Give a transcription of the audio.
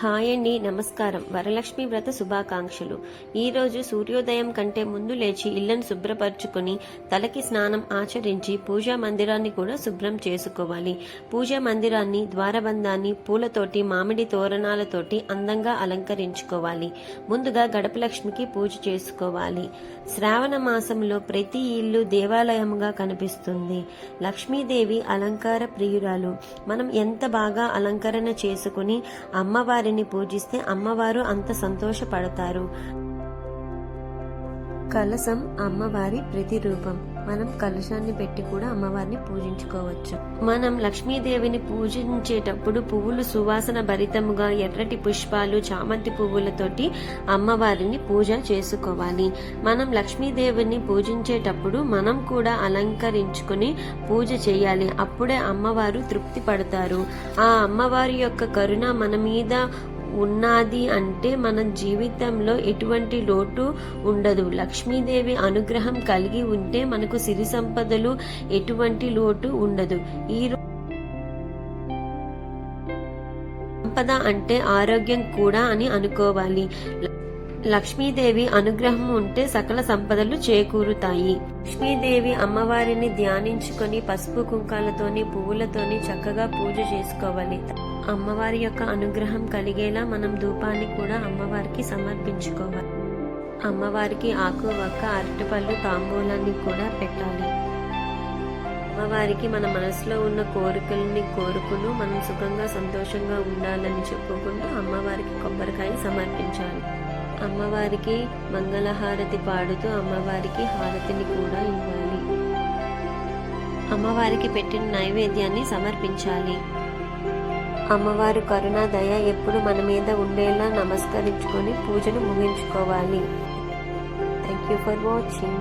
Hi అండి, నమస్కారం. వరలక్ష్మి వ్రత శుభాకాంక్షలు. ఈరోజు సూర్యోదయం కంటే ముందు లేచి ఇళ్లను శుభ్రపరచుకొని తలకి స్నానం ఆచరించి పూజా మందిరాన్ని కూడా శుభ్రం చేసుకోవాలి. పూజా మందిరాన్ని, ద్వారబంధాన్ని పూలతోటి, మామిడి తోరణాలతోటి అందంగా అలంకరించుకోవాలి. ముందుగా గడపలక్ష్మికి పూజ చేసుకోవాలి. శ్రావణ మాసంలో ప్రతి ఇల్లు దేవాలయంగా కనిపిస్తుంది. లక్ష్మీదేవి అలంకార ప్రియురాలు. మనం ఎంత బాగా అలంకరణ చేసుకుని అమ్మవారిని పూజిస్తే అమ్మవారు అంత సంతోషపడతారు. కలశం అమ్మవారి ప్రతిరూపం. మనం కలశాన్ని పెట్టి కూడా అమ్మవారిని పూజించుకోవచ్చు. మనం లక్ష్మీదేవిని పూజించేటప్పుడు పువ్వులు సువాసన భరితముగా ఎర్రటి పుష్పాలు, చామంతి పువ్వులతోటి అమ్మవారిని పూజ చేసుకోవాలి. మనం లక్ష్మీదేవిని పూజించేటప్పుడు మనం కూడా అలంకరించుకుని పూజ చేయాలి. అప్పుడే అమ్మవారు తృప్తి పడతారు. ఆ అమ్మవారి యొక్క కరుణ మన మీద ఉన్నది అంటే మన జీవితంలో ఎటువంటి లోటు ఉండదు. లక్ష్మీదేవి అనుగ్రహం కలిగి ఉంటే మనకు సిరి సంపదలు ఎటువంటి లోటు ఉండదు. ఈ సంపద అంటే ఆరోగ్యం కూడా అని అనుకోవాలి. లక్ష్మీదేవి అనుగ్రహం ఉంటే సకల సంపదలు చేకూరుతాయి. లక్ష్మీదేవి అమ్మవారిని ధ్యానించుకొని పసుపు కుంకాలతోని, పువ్వులతోని చక్కగా పూజ చేసుకోవాలి. అమ్మవారి యొక్క అనుగ్రహం కలిగేలా మనం ధూపాన్ని కూడా అమ్మవారికి సమర్పించుకోవాలి. అమ్మవారికి ఆకు, వక్క, అరటిపళ్ళు, తాంబూలాన్ని కూడా పెట్టాలి. అమ్మవారికి మన మనసులో ఉన్న కోరికల్ని కోరుకును మనం సుఖంగా సంతోషంగా ఉండాలని చెప్పుకుంటూ అమ్మవారికి కొబ్బరికాయ సమర్పించాలి. అమ్మవారికి మంగళహారతి పాడుతూ అమ్మవారికి హారతిని కూడా ఇవ్వాలి. అమ్మవారికి పెట్టిన నైవేద్యాన్ని సమర్పించాలి. అమ్మవారి కరుణ, దయ ఎప్పుడు మన మీద ఉండేలా నమస్కరించుకొని పూజను ముగించుకోవాలి. Thank you for watching.